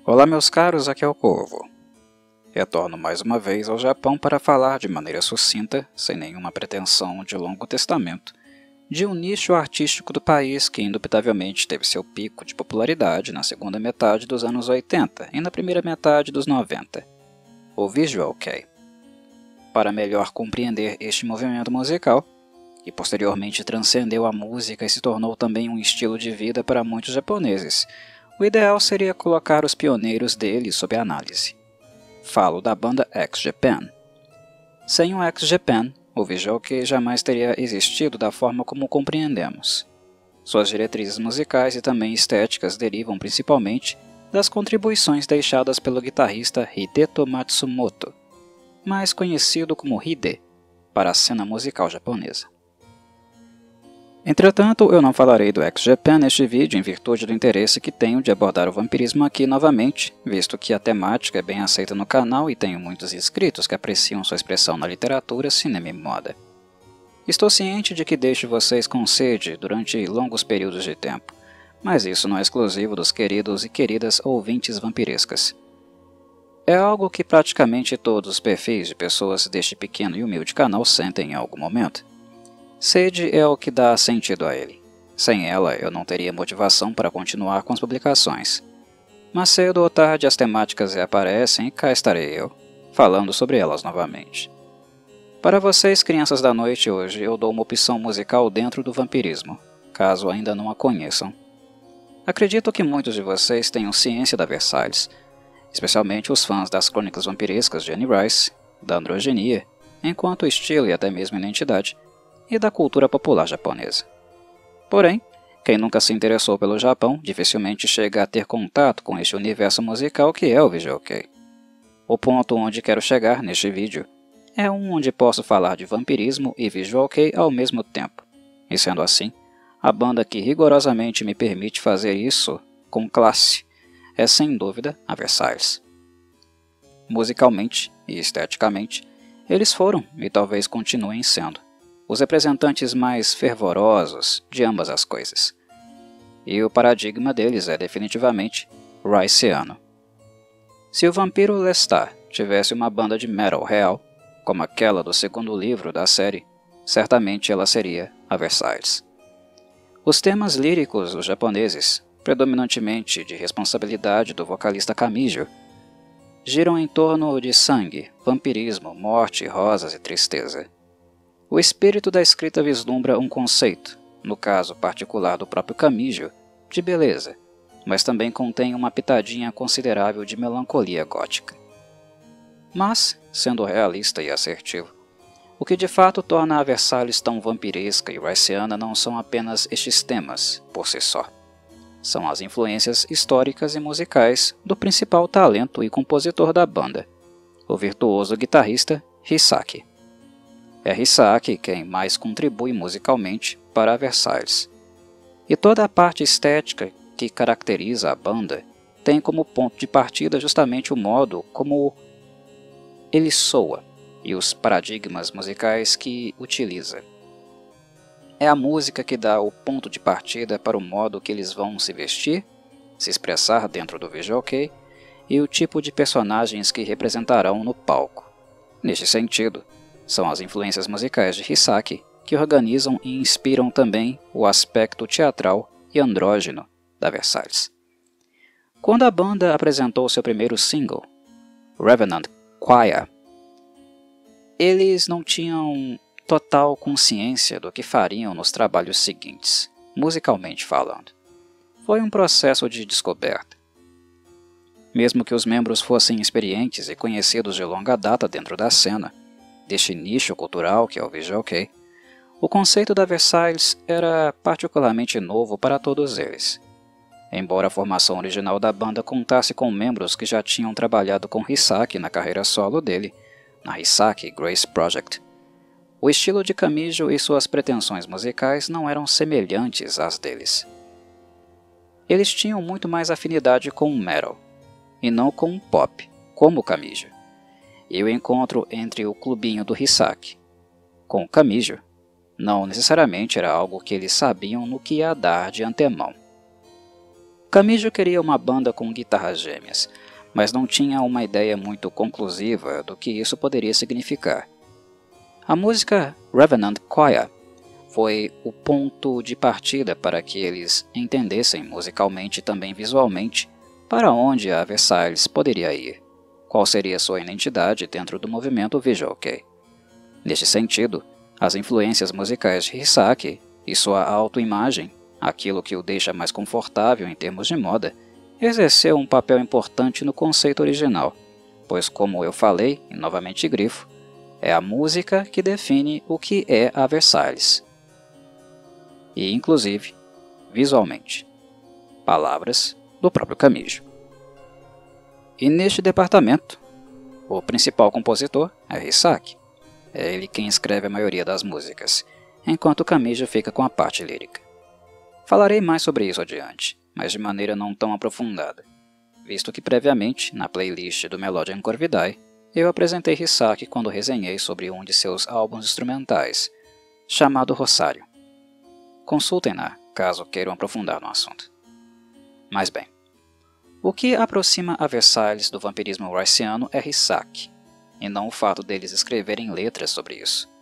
Olá meus caros, aqui é o Corvo. Retorno mais uma vez ao Japão para falar de maneira sucinta, sem nenhuma pretensão de longo testamento, de um nicho artístico do país que indubitavelmente teve seu pico de popularidade na segunda metade dos anos 80 e na primeira metade dos 90, o Visual Kei. Para melhor compreender este movimento musical, que posteriormente transcendeu a música e se tornou também um estilo de vida para muitos japoneses, o ideal seria colocar os pioneiros dele sob análise. Falo da banda X-Japan. Sem o X-Japan, o Visual Kei jamais teria existido da forma como compreendemos. Suas diretrizes musicais e também estéticas derivam principalmente das contribuições deixadas pelo guitarrista Hideto Matsumoto, mais conhecido como Hide, para a cena musical japonesa. Entretanto, eu não falarei do X-Japan neste vídeo em virtude do interesse que tenho de abordar o vampirismo aqui novamente, visto que a temática é bem aceita no canal e tenho muitos inscritos que apreciam sua expressão na literatura, cinema e moda. Estou ciente de que deixo vocês com sede durante longos períodos de tempo, mas isso não é exclusivo dos queridos e queridas ouvintes vampirescas. É algo que praticamente todos os perfis de pessoas deste pequeno e humilde canal sentem em algum momento. Sede é o que dá sentido a ele. Sem ela, eu não teria motivação para continuar com as publicações. Mas cedo ou tarde as temáticas reaparecem e cá estarei eu, falando sobre elas novamente. Para vocês, crianças da noite, hoje eu dou uma opção musical dentro do vampirismo, caso ainda não a conheçam. Acredito que muitos de vocês tenham ciência da Versalhes, especialmente os fãs das crônicas vampirescas de Anne Rice, da androgenia, enquanto estilo e até mesmo identidade, e da cultura popular japonesa. Porém, quem nunca se interessou pelo Japão dificilmente chega a ter contato com este universo musical que é o Visual Kei. O ponto onde quero chegar neste vídeo é um onde posso falar de vampirismo e Visual Kei ao mesmo tempo, e sendo assim, a banda que rigorosamente me permite fazer isso com classe é sem dúvida a Versalhes. Musicalmente e esteticamente, eles foram e talvez continuem sendo os representantes mais fervorosos de ambas as coisas. E o paradigma deles é definitivamente Riceano. Se o vampiro Lestat tivesse uma banda de metal real, como aquela do segundo livro da série, certamente ela seria a Versalhes. Os temas líricos dos japoneses, predominantemente de responsabilidade do vocalista Kamijo, giram em torno de sangue, vampirismo, morte, rosas e tristeza. O espírito da escrita vislumbra um conceito, no caso particular do próprio Kamijo, de beleza, mas também contém uma pitadinha considerável de melancolia gótica. Mas, sendo realista e assertivo, o que de fato torna a Versalhes tão vampiresca e riceana não são apenas estes temas, por si só. São as influências históricas e musicais do principal talento e compositor da banda, o virtuoso guitarrista Hisaki. É Hisaki quem mais contribui musicalmente para a Versalhes. E toda a parte estética que caracteriza a banda tem como ponto de partida justamente o modo como ele soa e os paradigmas musicais que utiliza. É a música que dá o ponto de partida para o modo que eles vão se vestir, se expressar dentro do Visual Kei e o tipo de personagens que representarão no palco. Neste sentido, são as influências musicais de Hisaki que organizam e inspiram também o aspecto teatral e andrógeno da Versalhes. Quando a banda apresentou seu primeiro single, Revenant Choir, eles não tinham total consciência do que fariam nos trabalhos seguintes, musicalmente falando. Foi um processo de descoberta. Mesmo que os membros fossem experientes e conhecidos de longa data dentro da cena, deste nicho cultural que é o Visual Kei, o conceito da Versalhes era particularmente novo para todos eles. Embora a formação original da banda contasse com membros que já tinham trabalhado com Hisaki na carreira solo dele, na Hisaki Grace Project, o estilo de Kamijo e suas pretensões musicais não eram semelhantes às deles. Eles tinham muito mais afinidade com o metal, e não com o pop, como o Kamijo. E o encontro entre o clubinho do Hisaki com o Kamijo não necessariamente era algo que eles sabiam no que ia dar de antemão. Kamijo queria uma banda com guitarras gêmeas, mas não tinha uma ideia muito conclusiva do que isso poderia significar. A música Revenant Choir foi o ponto de partida para que eles entendessem musicalmente e também visualmente para onde a Versailles poderia ir, qual seria sua identidade dentro do movimento Visual Kei. Neste sentido, as influências musicais de Hisaki e sua autoimagem, aquilo que o deixa mais confortável em termos de moda, exerceu um papel importante no conceito original, pois, como eu falei, e novamente grifo, é a música que define o que é a Versailles. E, inclusive, visualmente. Palavras do próprio Kamijo. E neste departamento, o principal compositor é Hisaki. É ele quem escreve a maioria das músicas, enquanto Kamijo fica com a parte lírica. Falarei mais sobre isso adiante, mas de maneira não tão aprofundada, visto que previamente, na playlist do Melodic Corvidae, eu apresentei Hisaki quando resenhei sobre um de seus álbuns instrumentais, chamado Rosário. Consultem-na, caso queiram aprofundar no assunto. Mas bem, o que aproxima a Versailles do vampirismo royciano é Hisaki, e não o fato deles escreverem letras sobre isso.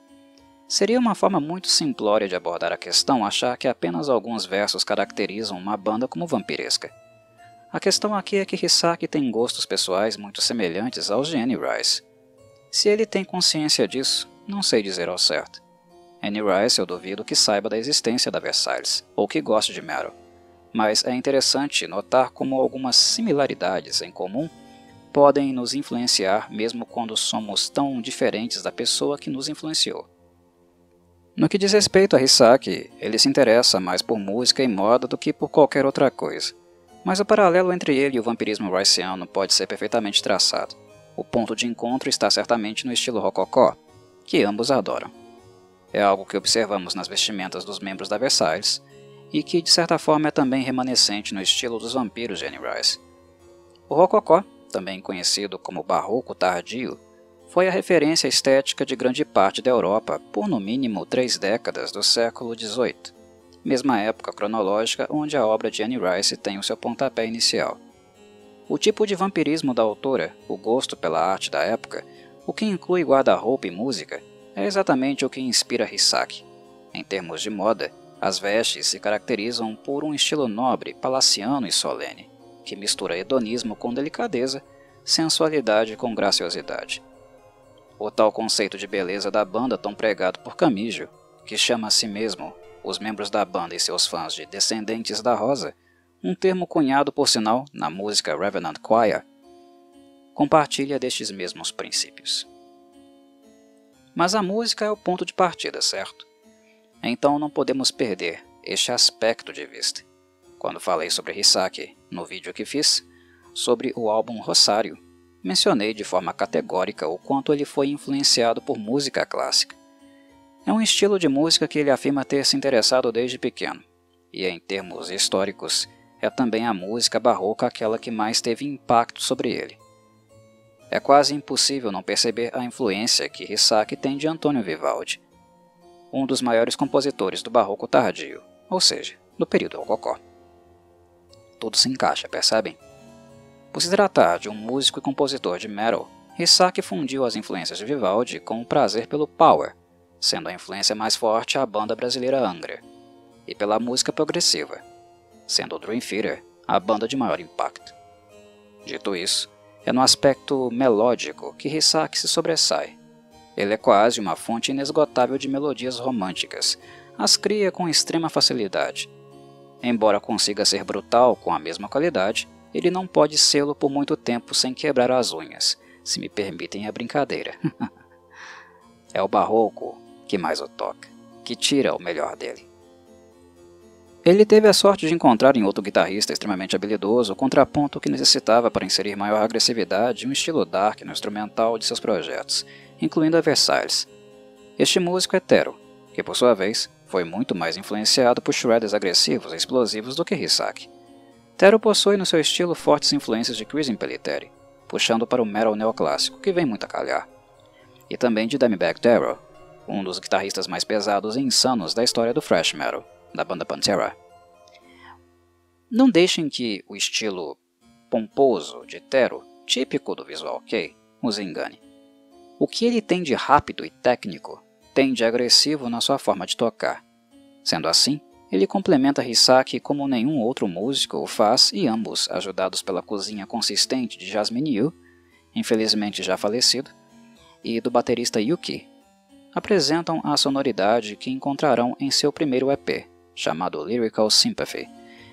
Seria uma forma muito simplória de abordar a questão achar que apenas alguns versos caracterizam uma banda como vampiresca. A questão aqui é que Hisaki tem gostos pessoais muito semelhantes aos de Annie Rice. Se ele tem consciência disso, não sei dizer ao certo. Annie Rice eu duvido que saiba da existência da Versailles, ou que goste de metal. Mas é interessante notar como algumas similaridades em comum podem nos influenciar mesmo quando somos tão diferentes da pessoa que nos influenciou. No que diz respeito a Hisaki, ele se interessa mais por música e moda do que por qualquer outra coisa. Mas o paralelo entre ele e o vampirismo royciano pode ser perfeitamente traçado. O ponto de encontro está certamente no estilo rococó, que ambos adoram. É algo que observamos nas vestimentas dos membros da Versailles, e que de certa forma é também remanescente no estilo dos vampiros de Annie Rice. O rococó, também conhecido como barroco tardio, foi a referência estética de grande parte da Europa por no mínimo 3 décadas do século XVIII, mesma época cronológica onde a obra de Annie Rice tem o seu pontapé inicial. O tipo de vampirismo da autora, o gosto pela arte da época, o que inclui guarda-roupa e música, é exatamente o que inspira Hisaki. Em termos de moda, as vestes se caracterizam por um estilo nobre, palaciano e solene, que mistura hedonismo com delicadeza, sensualidade com graciosidade. O tal conceito de beleza da banda tão pregado por Kamijo, que chama a si mesmo, os membros da banda e seus fãs de Descendentes da Rosa, um termo cunhado por sinal na música Revenant Choir, compartilha destes mesmos princípios. Mas a música é o ponto de partida, certo? Então não podemos perder este aspecto de vista. Quando falei sobre Hisaki no vídeo que fiz, sobre o álbum Rosário, mencionei de forma categórica o quanto ele foi influenciado por música clássica. É um estilo de música que ele afirma ter se interessado desde pequeno, e em termos históricos, é também a música barroca aquela que mais teve impacto sobre ele. É quase impossível não perceber a influência que Hisaki tem de Antônio Vivaldi, um dos maiores compositores do barroco tardio, ou seja, do período rococó. Tudo se encaixa, percebem? Por se tratar de um músico e compositor de metal, Hisaki fundiu as influências de Vivaldi com o prazer pelo power, sendo a influência mais forte a banda brasileira Angra, e pela música progressiva, sendo o Dream Theater a banda de maior impacto. Dito isso, é no aspecto melódico que Hisaki se sobressai. Ele é quase uma fonte inesgotável de melodias românticas, as cria com extrema facilidade. Embora consiga ser brutal com a mesma qualidade, ele não pode sê-lo por muito tempo sem quebrar as unhas, se me permitem a brincadeira. É o barroco que mais o toca, que tira o melhor dele. Ele teve a sorte de encontrar em outro guitarrista extremamente habilidoso o contraponto que necessitava para inserir maior agressividade e um estilo dark no instrumental de seus projetos, incluindo a Versailles. Este músico é Tero, que por sua vez foi muito mais influenciado por shredders agressivos e explosivos do que Hisaki. Tero possui no seu estilo fortes influências de Chris Impellitteri, puxando para o metal neoclássico, que vem muito a calhar, e também de Dimebag Darrell, um dos guitarristas mais pesados e insanos da história do thrash metal, da banda Pantera. Não deixem que o estilo pomposo de Tero, típico do Visual Kei, os engane. O que ele tem de rápido e técnico tem de agressivo na sua forma de tocar. Sendo assim, ele complementa Hisaki como nenhum outro músico o faz e ambos, ajudados pela cozinha consistente de Jasmine Yu, infelizmente já falecido, e do baterista Yuki, apresentam a sonoridade que encontrarão em seu primeiro EP, chamado Lyrical Sympathy,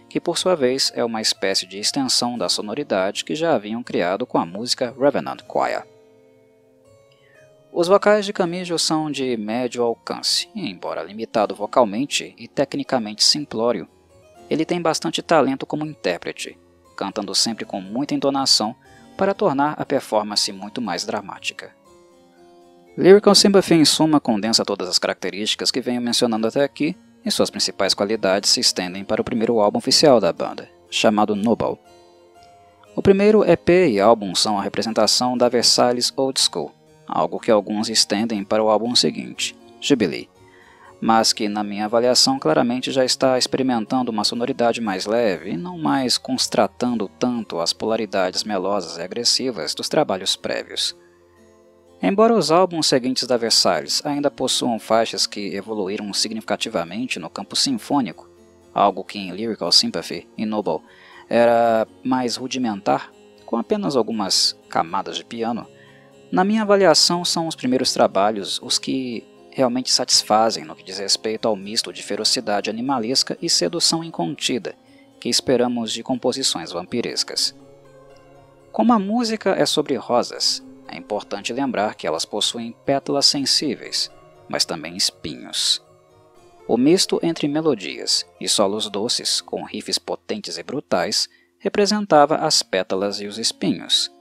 que por sua vez é uma espécie de extensão da sonoridade que já haviam criado com a música Revenant Choir. Os vocais de Kamijo são de médio alcance, e embora limitado vocalmente e tecnicamente simplório, ele tem bastante talento como intérprete, cantando sempre com muita entonação para tornar a performance muito mais dramática. Lyrical Sympathy, em suma, condensa todas as características que venho mencionando até aqui, e suas principais qualidades se estendem para o primeiro álbum oficial da banda, chamado Noble. O primeiro EP e álbum são a representação da Versailles Old School, algo que alguns estendem para o álbum seguinte, Jubilee, mas que na minha avaliação claramente já está experimentando uma sonoridade mais leve e não mais constratando tanto as polaridades melosas e agressivas dos trabalhos prévios. Embora os álbuns seguintes da Versailles ainda possuam faixas que evoluíram significativamente no campo sinfônico, algo que em Lyrical Sympathy e Noble era mais rudimentar, com apenas algumas camadas de piano, na minha avaliação são os primeiros trabalhos os que realmente satisfazem no que diz respeito ao misto de ferocidade animalesca e sedução incontida que esperamos de composições vampirescas. Como a música é sobre rosas, é importante lembrar que elas possuem pétalas sensíveis, mas também espinhos. O misto entre melodias e solos doces com riffs potentes e brutais representava as pétalas e os espinhos,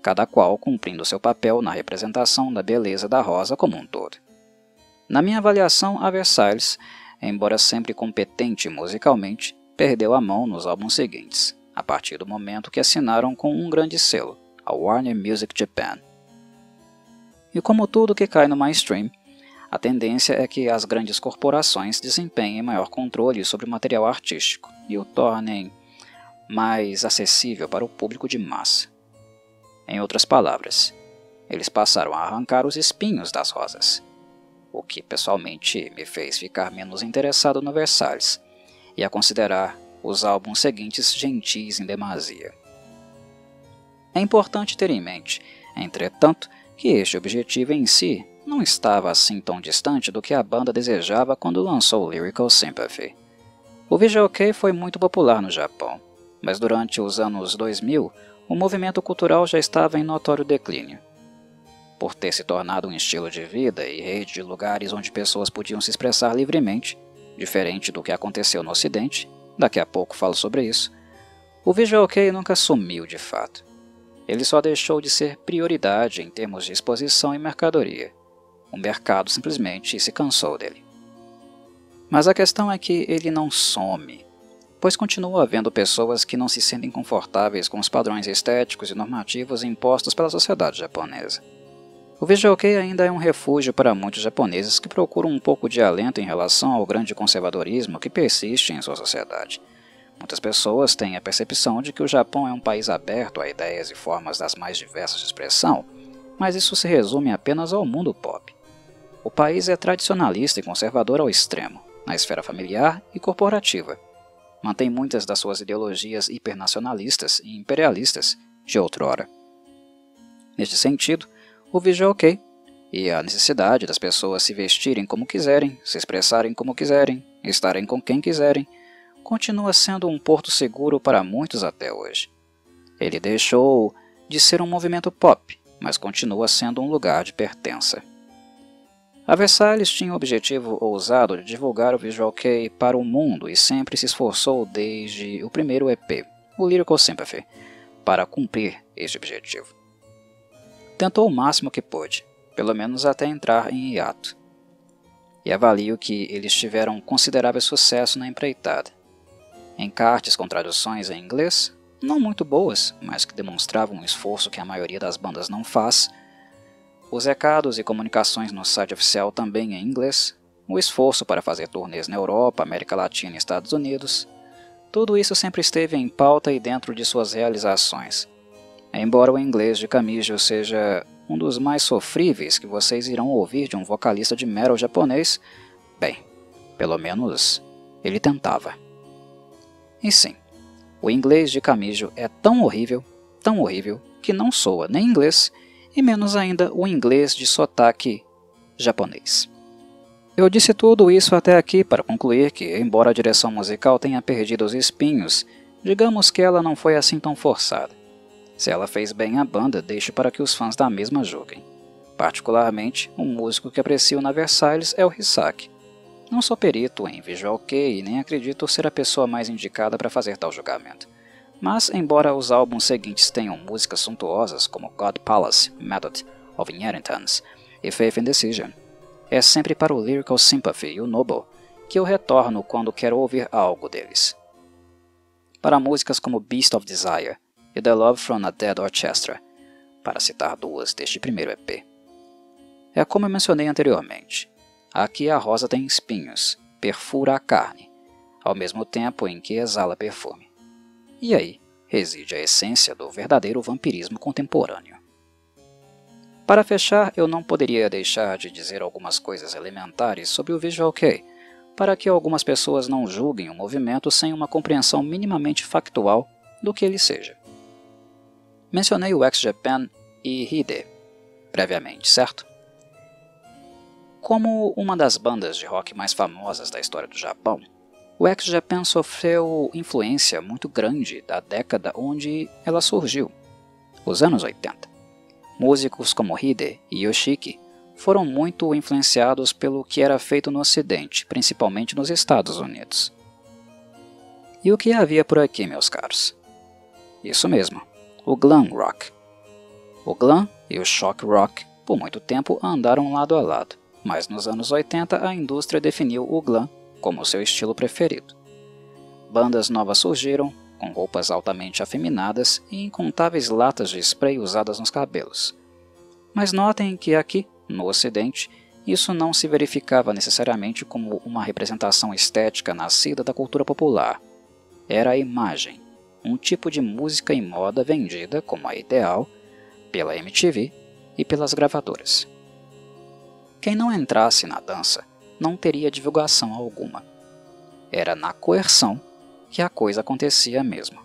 cada qual cumprindo seu papel na representação da beleza da rosa como um todo. Na minha avaliação, a Versailles, embora sempre competente musicalmente, perdeu a mão nos álbuns seguintes, a partir do momento que assinaram com um grande selo, a Warner Music Japan. E como tudo que cai no mainstream, a tendência é que as grandes corporações desempenhem maior controle sobre o material artístico e o tornem mais acessível para o público de massa. Em outras palavras, eles passaram a arrancar os espinhos das rosas, o que pessoalmente me fez ficar menos interessado no Versailles e a considerar os álbuns seguintes gentis em demasia. É importante ter em mente, entretanto, que este objetivo em si não estava assim tão distante do que a banda desejava quando lançou Lyrical Sympathy. O Visual Kei foi muito popular no Japão, mas durante os anos 2000, o movimento cultural já estava em notório declínio. Por ter se tornado um estilo de vida e rede de lugares onde pessoas podiam se expressar livremente, diferente do que aconteceu no Ocidente, daqui a pouco falo sobre isso, o Visual Kei nunca sumiu de fato. Ele só deixou de ser prioridade em termos de exposição e mercadoria. O mercado simplesmente se cansou dele. Mas a questão é que ele não some, pois continua havendo pessoas que não se sentem confortáveis com os padrões estéticos e normativos impostos pela sociedade japonesa. O Visual Kei ainda é um refúgio para muitos japoneses que procuram um pouco de alento em relação ao grande conservadorismo que persiste em sua sociedade. Muitas pessoas têm a percepção de que o Japão é um país aberto a ideias e formas das mais diversas de expressão, mas isso se resume apenas ao mundo pop. O país é tradicionalista e conservador ao extremo, na esfera familiar e corporativa. Mantém muitas das suas ideologias hipernacionalistas e imperialistas de outrora. Neste sentido, o Visual Kei e a necessidade das pessoas se vestirem como quiserem, se expressarem como quiserem, estarem com quem quiserem, continua sendo um porto seguro para muitos até hoje. Ele deixou de ser um movimento pop, mas continua sendo um lugar de pertença. A Versailles tinha o objetivo ousado de divulgar o Visual Kei para o mundo e sempre se esforçou desde o primeiro EP, o Lyrical Sympathy, para cumprir este objetivo. Tentou o máximo que pôde, pelo menos até entrar em hiato. E avalio que eles tiveram considerável sucesso na empreitada. Encartes com traduções em inglês, não muito boas, mas que demonstravam um esforço que a maioria das bandas não faz, os recados e comunicações no site oficial também em inglês, o esforço para fazer turnês na Europa, América Latina e Estados Unidos, Tudo isso sempre esteve em pauta e dentro de suas realizações. Embora o inglês de Kamijo seja um dos mais sofríveis que vocês irão ouvir de um vocalista de metal japonês, bem, pelo menos ele tentava. E sim, o inglês de Kamijo é tão horrível, que não soa nem inglês e menos ainda o inglês de sotaque japonês. Eu disse tudo isso até aqui para concluir que, embora a direção musical tenha perdido os espinhos, digamos que ela não foi assim tão forçada. Se ela fez bem a banda, deixe para que os fãs da mesma julguem. Particularmente, um músico que aprecio na Versailles é o Hisaki. Não sou perito em visual kei e nem acredito ser a pessoa mais indicada para fazer tal julgamento. Mas, embora os álbuns seguintes tenham músicas suntuosas como God Palace, Method of Inheritance e Faith and Decision, é sempre para o Lyrical Sympathy e o Noble que eu retorno quando quero ouvir algo deles. Para músicas como Beast of Desire e The Love from a Dead Orchestra, para citar duas deste primeiro EP. É como eu mencionei anteriormente, aqui a rosa tem espinhos, perfura a carne, ao mesmo tempo em que exala perfume. E aí reside a essência do verdadeiro vampirismo contemporâneo. Para fechar, eu não poderia deixar de dizer algumas coisas elementares sobre o Visual Kei, para que algumas pessoas não julguem o movimento sem uma compreensão minimamente factual do que ele seja. Mencionei o X-Japan e Hide previamente, certo? Como uma das bandas de rock mais famosas da história do Japão, o X-Japan sofreu influência muito grande da década onde ela surgiu, os anos 80. Músicos como Hide e Yoshiki foram muito influenciados pelo que era feito no Ocidente, principalmente nos Estados Unidos. E o que havia por aqui, meus caros? Isso mesmo, o glam rock. O glam e o shock rock por muito tempo andaram lado a lado, mas nos anos 80 a indústria definiu o glam como seu estilo preferido. Bandas novas surgiram, com roupas altamente afeminadas e incontáveis latas de spray usadas nos cabelos. Mas notem que aqui, no Ocidente, isso não se verificava necessariamente como uma representação estética nascida da cultura popular. Era a imagem, um tipo de música e moda vendida como a ideal pela MTV e pelas gravadoras. Quem não entrasse na dança não teria divulgação alguma. Era na coerção que a coisa acontecia mesmo.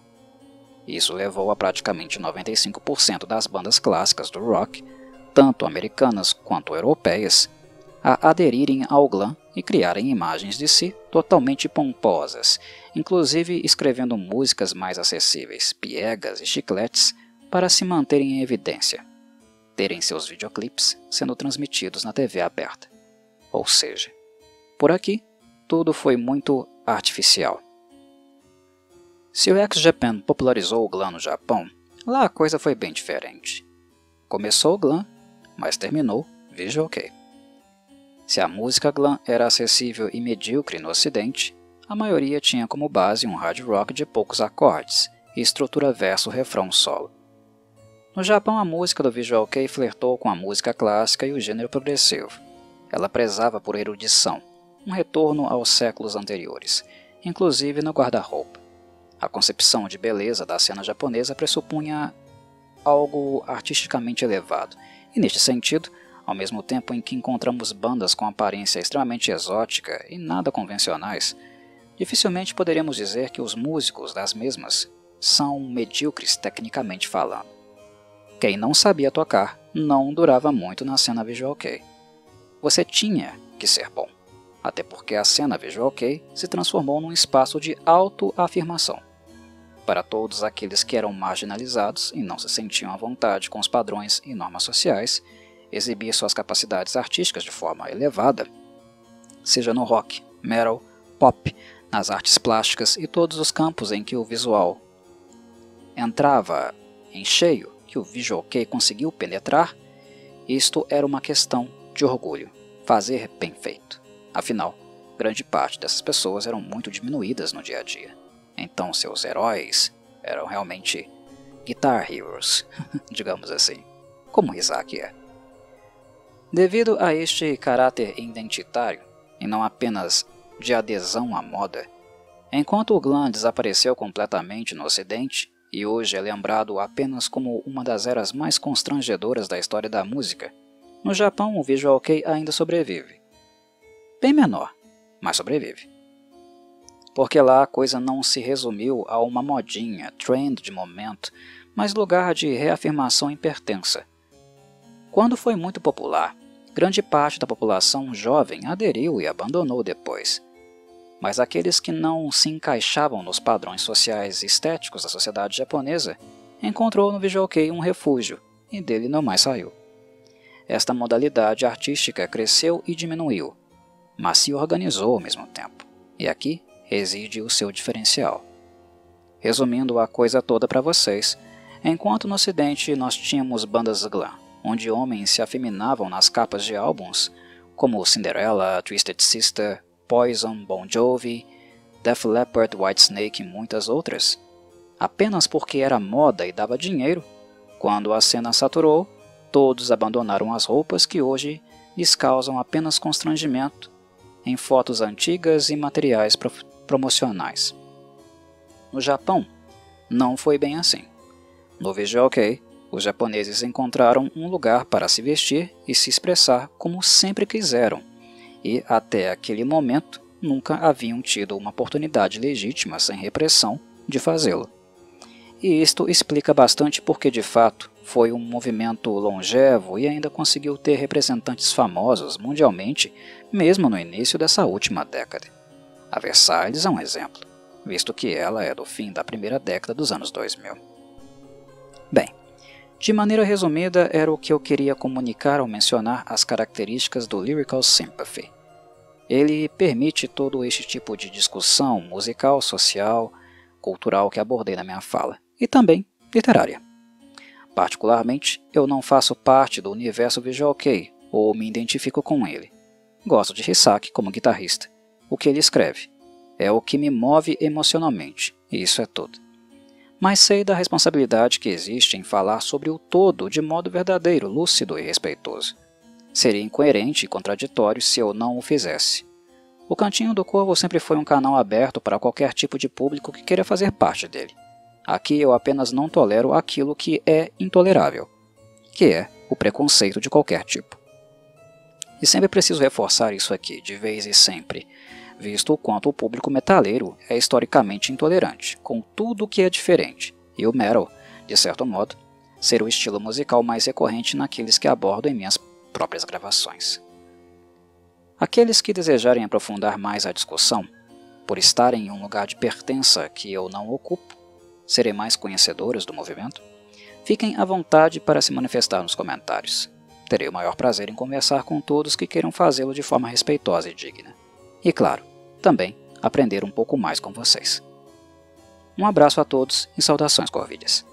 Isso levou a praticamente 95% das bandas clássicas do rock, tanto americanas quanto europeias, a aderirem ao glam e criarem imagens de si totalmente pomposas, inclusive escrevendo músicas mais acessíveis, piegas e chicletes para se manterem em evidência, terem seus videoclipes sendo transmitidos na TV aberta. Ou seja, por aqui, tudo foi muito artificial. Se o X-Japan popularizou o glam no Japão, lá a coisa foi bem diferente. Começou o glam, mas terminou Visual Kei. Se a música glam era acessível e medíocre no Ocidente, a maioria tinha como base um hard rock de poucos acordes e estrutura verso-refrão solo. No Japão, a música do Visual Kei flertou com a música clássica e o gênero progressivo. Ela prezava por erudição, um retorno aos séculos anteriores, inclusive no guarda-roupa. A concepção de beleza da cena japonesa pressupunha algo artisticamente elevado, e neste sentido, ao mesmo tempo em que encontramos bandas com aparência extremamente exótica e nada convencionais, dificilmente poderemos dizer que os músicos das mesmas são medíocres tecnicamente falando. Quem não sabia tocar não durava muito na cena Visual Kei. Você tinha que ser bom, até porque a cena Visual Kei se transformou num espaço de autoafirmação. Para todos aqueles que eram marginalizados e não se sentiam à vontade com os padrões e normas sociais, exibir suas capacidades artísticas de forma elevada, seja no rock, metal, pop, nas artes plásticas e todos os campos em que o visual entrava em cheio, que o Visual Kei conseguiu penetrar, isto era uma questão de orgulho, fazer bem feito. Afinal, grande parte dessas pessoas eram muito diminuídas no dia a dia. Então seus heróis eram realmente guitar heroes, digamos assim, como Hisaki é. Devido a este caráter identitário, e não apenas de adesão à moda, Enquanto o glam desapareceu completamente no Ocidente, e hoje é lembrado apenas como uma das eras mais constrangedoras da história da música, no Japão o visual kei ainda sobrevive. Bem menor, mas sobrevive. Porque lá a coisa não se resumiu a uma modinha, trend de momento, mas lugar de reafirmação e pertença. Quando foi muito popular, grande parte da população jovem aderiu e abandonou depois. Mas aqueles que não se encaixavam nos padrões sociais e estéticos da sociedade japonesa encontrou no visual kei um refúgio, e dele não mais saiu. Esta modalidade artística cresceu e diminuiu, mas se organizou ao mesmo tempo, e aqui reside o seu diferencial. Resumindo a coisa toda para vocês, enquanto no Ocidente nós tínhamos bandas glam, onde homens se afeminavam nas capas de álbuns, como Cinderella, Twisted Sister, Poison, Bon Jovi, Def Leppard, Whitesnake e muitas outras, apenas porque era moda e dava dinheiro, quando a cena saturou, todos abandonaram as roupas que hoje lhes causam apenas constrangimento em fotos antigas e materiais promocionais. No Japão, não foi bem assim. No visual kei, os japoneses encontraram um lugar para se vestir e se expressar como sempre quiseram, e até aquele momento nunca haviam tido uma oportunidade legítima sem repressão de fazê-lo. E isto explica bastante porque de fato foi um movimento longevo e ainda conseguiu ter representantes famosos mundialmente mesmo no início dessa última década. A Versailles é um exemplo, visto que ela é do fim da primeira década dos anos 2000. Bem, de maneira resumida, era o que eu queria comunicar ao mencionar as características do Lyrical Sympathy. Ele permite todo este tipo de discussão musical, social, cultural que abordei na minha fala, e também literária. Particularmente, eu não faço parte do universo visual kei, ou me identifico com ele. Gosto de Hisaki como guitarrista. O que ele escreve é o que me move emocionalmente, e isso é tudo. Mas sei da responsabilidade que existe em falar sobre o todo de modo verdadeiro, lúcido e respeitoso. Seria incoerente e contraditório se eu não o fizesse. O Cantinho do Corvo sempre foi um canal aberto para qualquer tipo de público que queira fazer parte dele. Aqui eu apenas não tolero aquilo que é intolerável, que é o preconceito de qualquer tipo. E sempre preciso reforçar isso aqui, de vez e sempre, visto o quanto o público metaleiro é historicamente intolerante, com tudo que é diferente, e o metal, de certo modo, ser o estilo musical mais recorrente naqueles que abordo em minhas próprias gravações. Aqueles que desejarem aprofundar mais a discussão, por estarem em um lugar de pertença que eu não ocupo, serem mais conhecedores do movimento, fiquem à vontade para se manifestar nos comentários. Terei o maior prazer em conversar com todos que queiram fazê-lo de forma respeitosa e digna. E claro, também aprender um pouco mais com vocês. Um abraço a todos e saudações corvídeas.